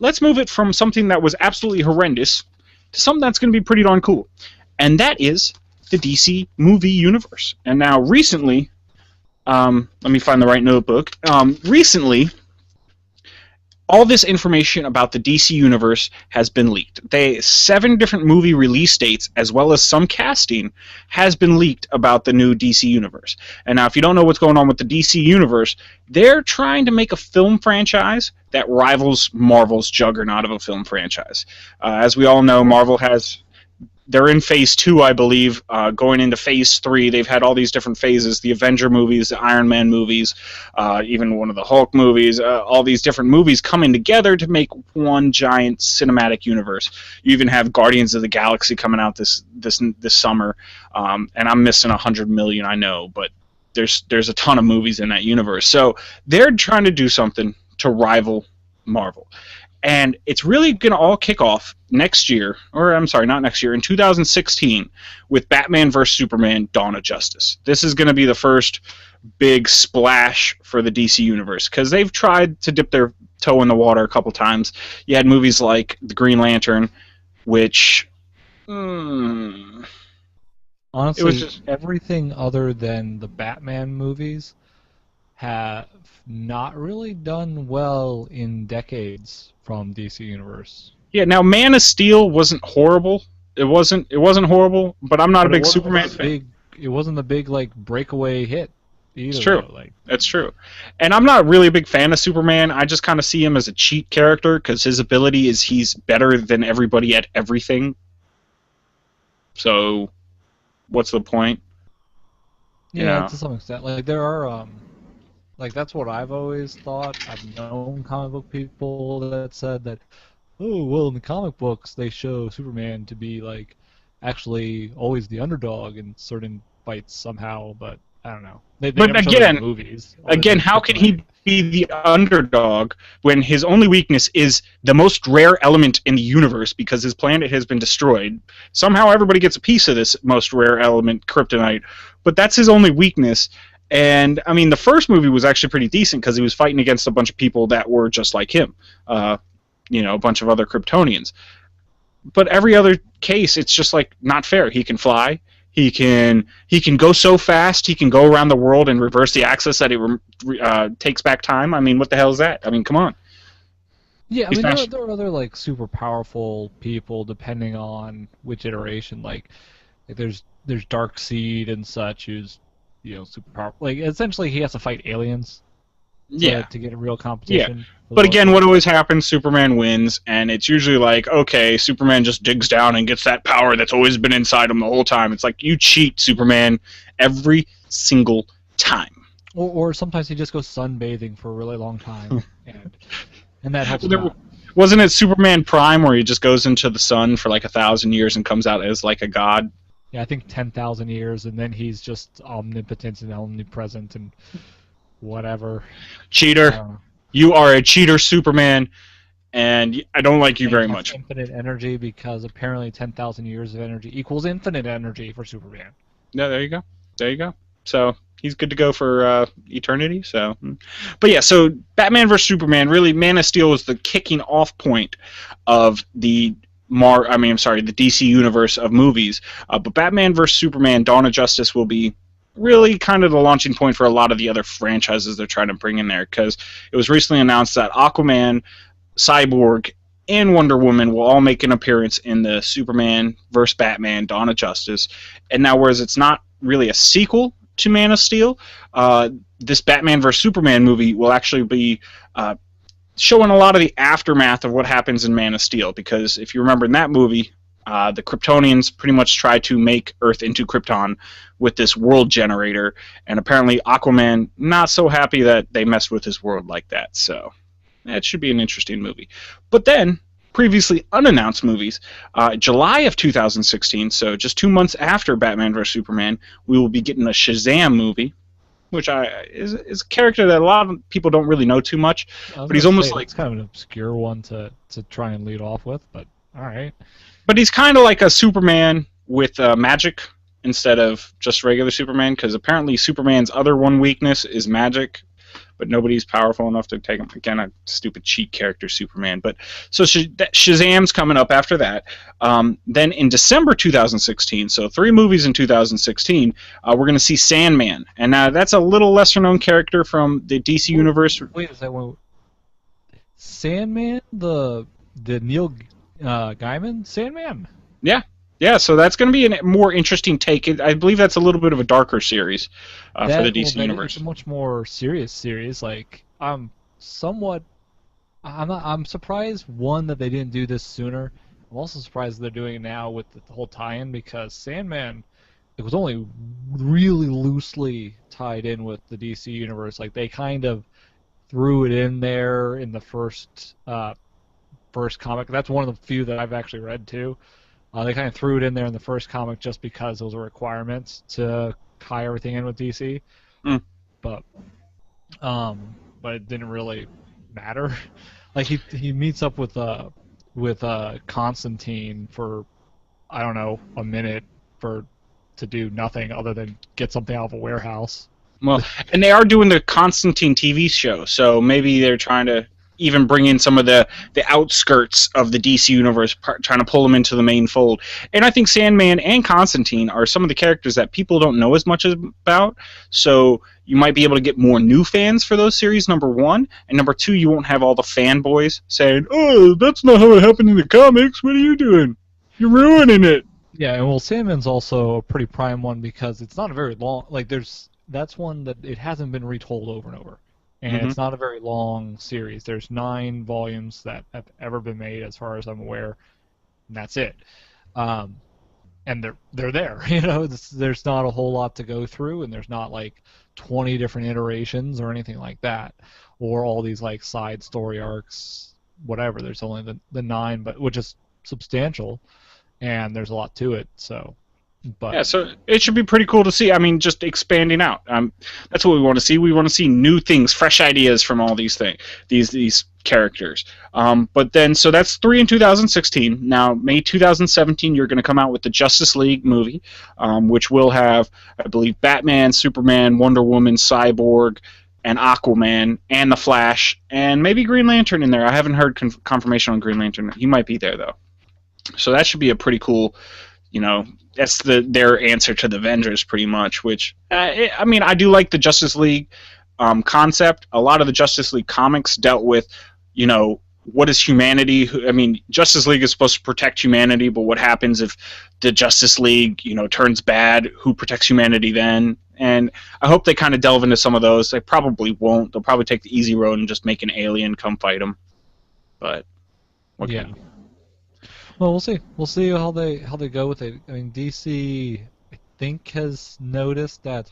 let's move it from something that was absolutely horrendous to something that's going to be pretty darn cool. And that is the DC movie universe. And now recently, let me find the right notebook. Recently, all this information about the DC universe has been leaked. 7 different movie release dates, as well as some casting, has been leaked about the new DC universe. And now, if you don't know what's going on with the DC universe, they're trying to make a film franchise that rivals Marvel's juggernaut of a film franchise. As we all know, Marvel has... They're in Phase 2, I believe, going into Phase 3. They've had all these different phases, the Avenger movies, the Iron Man movies, even one of the Hulk movies, all these different movies coming together to make one giant cinematic universe. You even have Guardians of the Galaxy coming out this summer, and I'm missing 100 million, I know, but there's a ton of movies in that universe. So they're trying to do something to rival Marvel. And it's really going to all kick off next year, or I'm sorry, not next year, in 2016, with Batman vs. Superman: Dawn of Justice. This is going to be the first big splash for the DC universe, because they've tried to dip their toe in the water a couple times. You had movies like The Green Lantern, which... Honestly, it was just... everything other than the Batman movies have not really done well in decades from DC Universe. Yeah, now Man of Steel wasn't horrible. It wasn't horrible, but I'm not a big Superman fan. It wasn't the big like breakaway hit either. It's true. Though, like. That's true. And I'm not really a big fan of Superman. I just kind of see him as a cheat character because his ability is he's better than everybody at everything. So, what's the point? Yeah, to some extent. Like there are like that's what I've always thought. I've known comic book people that said that, oh, well, in the comic books they show Superman to be like actually always the underdog in certain fights somehow, but I don't know. But again, how can he be the underdog when his only weakness is the most rare element in the universe because his planet has been destroyed? Somehow everybody gets a piece of this most rare element, kryptonite, but that's his only weakness. And, I mean, the first movie was actually pretty decent because he was fighting against a bunch of people that were just like him. A bunch of other Kryptonians. But every other case, it's just, like, not fair. He can fly. He can go so fast. He can go around the world and reverse the axis that it takes back time. I mean, what the hell is that? I mean, come on. Yeah, I mean, there are other, like, super powerful people depending on which iteration. Like there's Darkseid and such who's... super powerful. Like, essentially, he has to fight aliens to get a real competition. Yeah. But again, what always happens, Superman wins, and it's usually like, okay, Superman just digs down and gets that power that's always been inside him the whole time. It's like, you cheat, Superman, every single time. Or sometimes he just goes sunbathing for a really long time, and that helps him out. Wasn't it Superman Prime where he just goes into the sun for like 1,000 years and comes out as like a god? Yeah, I think 10,000 years, and then he's just omnipotent and omnipresent and whatever. Cheater. You are a cheater, Superman, and I don't like you very much. Infinite energy, because apparently 10,000 years of energy equals infinite energy for Superman. Yeah, there you go. There you go. So he's good to go for eternity. So, but yeah, so Batman vs. Superman, really, Man of Steel was the kicking off point of the the DC universe of movies. But Batman vs. Superman: Dawn of Justice will be really kind of the launching point for a lot of the other franchises they're trying to bring in there, because it was recently announced that Aquaman, Cyborg, and Wonder Woman will all make an appearance in the Superman vs. Batman: Dawn of Justice. And now, whereas it's not really a sequel to Man of Steel, this Batman vs. Superman movie will actually be showing a lot of the aftermath of what happens in Man of Steel, because if you remember in that movie, the Kryptonians pretty much try to make Earth into Krypton with this world generator, and apparently Aquaman not so happy that they messed with his world like that. So that should be an interesting movie. But then, previously unannounced movies, July of 2016, so just 2 months after Batman vs. Superman, we will be getting a Shazam movie, which is a character that a lot of people don't really know too much. But he's almost like... It's kind of an obscure one to try and lead off with, but alright. But he's kind of like a Superman with magic instead of just regular Superman, because apparently Superman's other one weakness is magic. but nobody's powerful enough to take him. Again, a stupid cheat character, Superman. But so Shazam's coming up after that. Then in December 2016, so 3 movies in 2016, we're going to see Sandman, and now that's a little lesser known character from the DC universe. Wait a second. Sandman, the Neil Gaiman Sandman. Yeah, so that's going to be a more interesting take. I believe that's a little bit of a darker series for the DC universe. It's a much more serious series. Like I'm surprised that they didn't do this sooner. I'm also surprised they're doing it now with the whole tie-in, because Sandman, it was only really loosely tied in with the DC universe. Like they kind of threw it in there in the first comic. That's one of the few that I've actually read too. They kind of threw it in there in the first comic just because those were requirements to tie everything in with DC. But it didn't really matter. Like he meets up with Constantine for, I don't know, a minute to do nothing other than get something out of a warehouse. Well, and they are doing the Constantine TV show, so maybe they're trying to even bring in some of the outskirts of the DC universe, trying to pull them into the main fold. And I think Sandman and Constantine are some of the characters that people don't know as much about, so you might be able to get more new fans for those series, number one. And number two, you won't have all the fanboys saying, "Oh, that's not how it happened in the comics. What are you doing? You're ruining it." Yeah, and well, Sandman's also a pretty prime one because it's not a very long... That's one that it hasn't been retold over and over. And it's not a very long series. There's 9 volumes that have ever been made, as far as I'm aware, and that's it. And they're there. You know, there's not a whole lot to go through, and there's not like 20 different iterations or anything like that, or all these like side story arcs, whatever. There's only the 9, but which is substantial, and there's a lot to it. So. But yeah, so it should be pretty cool to see. I mean, just expanding out. That's what we want to see. We want to see new things, fresh ideas from all these these characters. But then, so that's 3 in 2016. Now, May 2017, you're going to come out with the Justice League movie, which will have, I believe, Batman, Superman, Wonder Woman, Cyborg, and Aquaman, and the Flash, and maybe Green Lantern in there. I haven't heard confirmation on Green Lantern. He might be there though. So that should be a pretty cool. You know, that's their answer to the Avengers, pretty much. Which I mean, I do like the Justice League concept. A lot of the Justice League comics dealt with, you know, what is humanity? I mean, Justice League is supposed to protect humanity, but what happens if the Justice League, you know, turns bad? Who protects humanity then? And I hope they kind of delve into some of those. They probably won't. They'll probably take the easy road and just make an alien come fight them. But yeah. Well, we'll see. We'll see how they go with it. I mean, DC, I think, has noticed that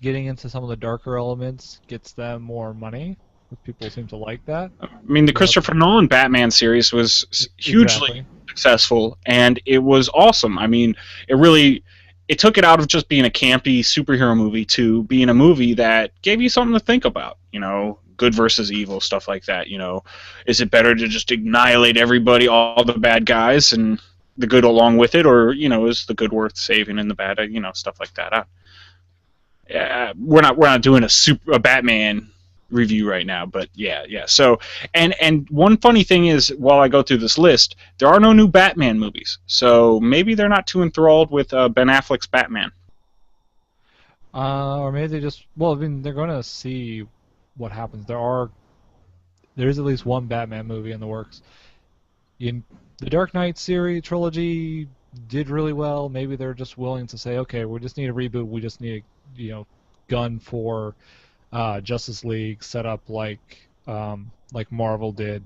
getting into some of the darker elements gets them more money. People seem to like that. I mean, the Christopher Nolan Batman series was hugely successful, and it was awesome. I mean, it took it out of just being a campy superhero movie to being a movie that gave you something to think about. You know, good versus evil, stuff like that. You know, is it better to just annihilate everybody, all the bad guys, and the good along with it, or, you know, is the good worth saving and the bad, you know, stuff like that. We're not doing a Batman review right now, but yeah. So, and one funny thing is, while I go through this list, there are no new Batman movies, so maybe they're not too enthralled with Ben Affleck's Batman. Or maybe they just, well, I mean, they're going to see what happens. There's at least one Batman movie in the works. The Dark Knight series trilogy did really well. Maybe they're just willing to say, okay, we just need a reboot. We just need a, you know, gun for Justice League set up like Marvel did.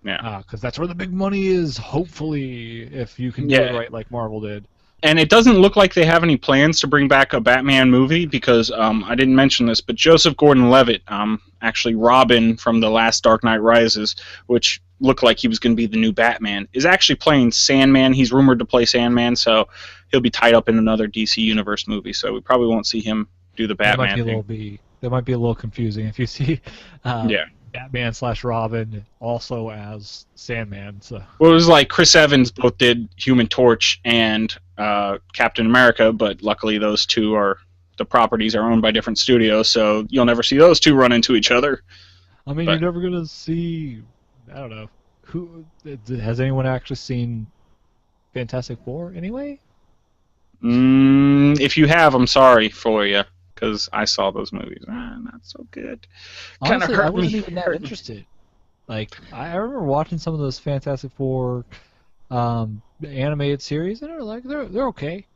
Yeah. Because that's where the big money is. Hopefully, if you can do it right, like Marvel did. And it doesn't look like they have any plans to bring back a Batman movie because I didn't mention this, but Joseph Gordon-Levitt, actually Robin from the last Dark Knight Rises, which looked like he was going to be the new Batman, is actually playing Sandman. He's rumored to play Sandman, so he'll be tied up in another DC Universe movie. So we probably won't see him do the Batman thing. That might be a little confusing if you see. Batman/Robin also as Sandman. So. Well, it was like Chris Evans both did Human Torch and Captain America, but luckily those two are the properties are owned by different studios, so you'll never see those two run into each other. I mean, you're never gonna see. I don't know. Who has anyone actually seen Fantastic Four anyway? If you have, I'm sorry for you, because I saw those movies. Not so good. Honestly, I wasn't even that interested. Like, I remember watching some of those Fantastic Four animated series, and they're okay.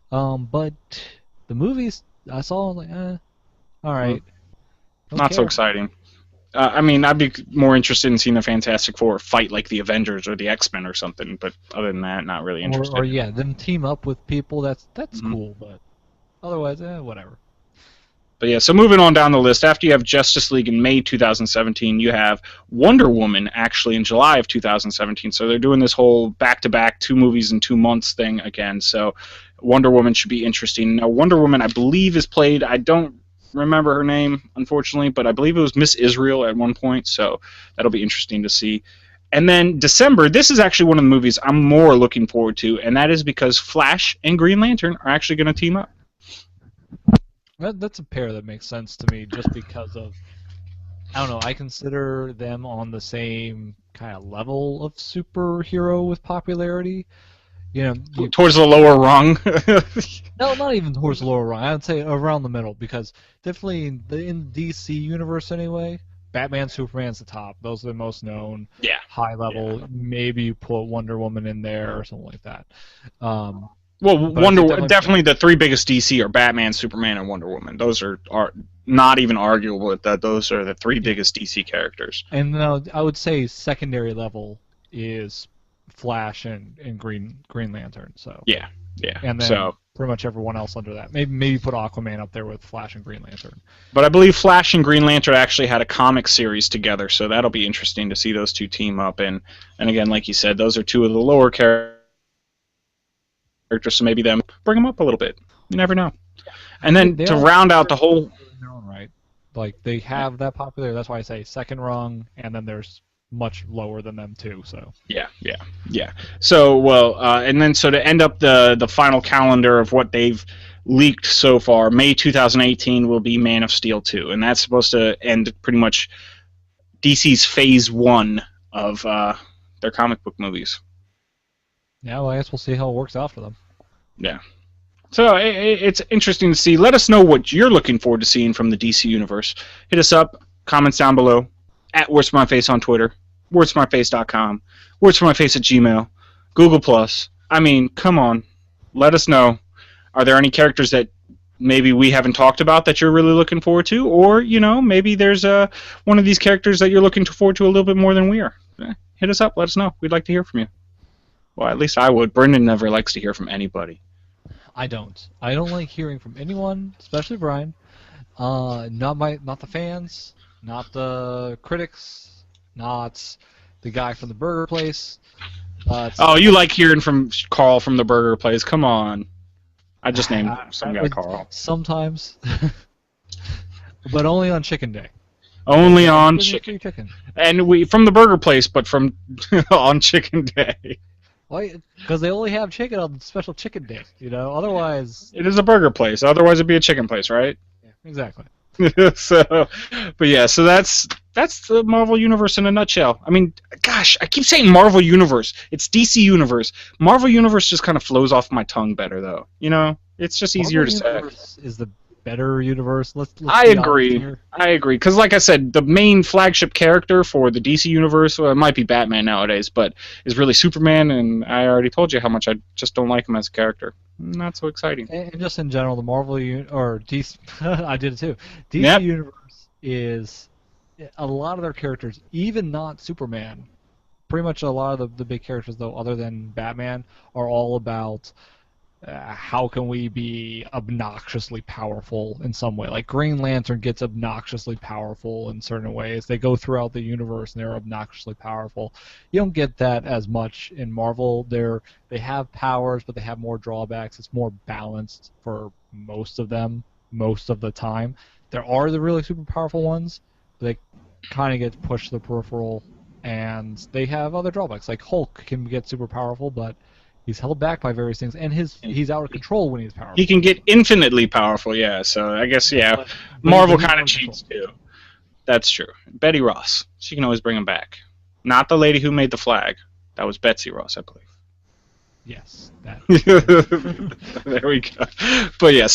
But the movies I saw, I was like, all right. Not so exciting. I mean, I'd be more interested in seeing the Fantastic Four fight like the Avengers or the X-Men or something, but other than that, not really interested. Or yeah, them team up with people, that's cool, but otherwise, whatever. But yeah, so moving on down the list, after you have Justice League in May 2017, you have Wonder Woman actually in July of 2017. So they're doing this whole back-to-back 2 movies in 2 months thing again. So Wonder Woman should be interesting. Now, Wonder Woman, I believe, is played, I don't remember her name, unfortunately, but I believe it was Miss Israel at one point, so that'll be interesting to see. And then December, this is actually one of the movies I'm more looking forward to, and that is because Flash and Green Lantern are actually going to team up. That's a pair that makes sense to me just because of, I don't know, I consider them on the same kind of level of superhero with popularity. You know, towards the lower rung. No, not even towards the lower rung. I'd say around the middle, because definitely in the DC universe anyway, Batman, Superman's the top. Those are the most known. Yeah. High level. Yeah. Maybe you put Wonder Woman in there or something like that. Well, definitely the 3 biggest DC are Batman, Superman, and Wonder Woman. Those are not even arguable with that. Those are the 3 biggest DC characters. And I would say secondary level is Flash and Green Lantern. So yeah, and then pretty much everyone else under that. Maybe put Aquaman up there with Flash and Green Lantern. But I believe Flash and Green Lantern actually had a comic series together, so that'll be interesting to see those 2 team up. And again, like you said, those are 2 of the lower characters, so maybe them bring them up a little bit. You never know. And then to round out the whole, in their own right, like they have that popular. That's why I say second rung, and then there's much lower than them too. So yeah. So and then to end up the final calendar of what they've leaked so far, May 2018 will be Man of Steel 2, and that's supposed to end pretty much DC's phase 1 of their comic book movies. Yeah, well, I guess we'll see how it works out for them. Yeah. So it's interesting to see. Let us know what you're looking forward to seeing from the DC universe. Hit us up, comments down below, at WordsForMyFace on Twitter, wordsformyface.com, wordsformyface at Gmail, Google+. I mean, come on. Let us know. Are there any characters that maybe we haven't talked about that you're really looking forward to? Or, maybe there's one of these characters that you're looking forward to a little bit more than we are. Hit us up. Let us know. We'd like to hear from you. Well, at least I would. Brendan never likes to hear from anybody. I don't. I don't like hearing from anyone, especially Brian. Not the fans, not the critics, not the guy from the burger place. You like hearing from Carl from the burger place? Come on. I just named some guy Carl. Sometimes, but only on Chicken Day. Only on chicken. And we from the burger place, but from on Chicken Day. Why? Because they only have chicken on special Chicken Day, Otherwise, it is a burger place. Otherwise, it'd be a chicken place, right? Yeah, exactly. So that's the Marvel Universe in a nutshell. I mean, gosh, I keep saying Marvel Universe. It's DC Universe. Marvel Universe just kind of flows off my tongue better, though. It's just easier to say. Is the better universe. I agree. Because, like I said, the main flagship character for the DC universe, well, it might be Batman nowadays, but is really Superman, and I already told you how much I just don't like him as a character. Not so exciting. And just in general, the Marvel or DC, I did it too. DC universe is a lot of their characters, even not Superman. Pretty much a lot of the big characters, though, other than Batman, are all about. How can we be obnoxiously powerful in some way? Like Green Lantern gets obnoxiously powerful in certain ways. They go throughout the universe and they're obnoxiously powerful. You don't get that as much in Marvel. They have powers, but they have more drawbacks. It's more balanced for most of them, most of the time. There are the really super powerful ones, but they kind of get pushed to the peripheral, and they have other drawbacks. Like Hulk can get super powerful, but He's held back by various things, and he's out of control when he's powerful. He can get infinitely powerful, yeah. So I guess, yeah, But Marvel he's kind out of of cheats too. That's true. Betty Ross, she can always bring him back. Not the lady who made the flag. That was Betsy Ross, I believe. Yes. That. There we go. But yeah,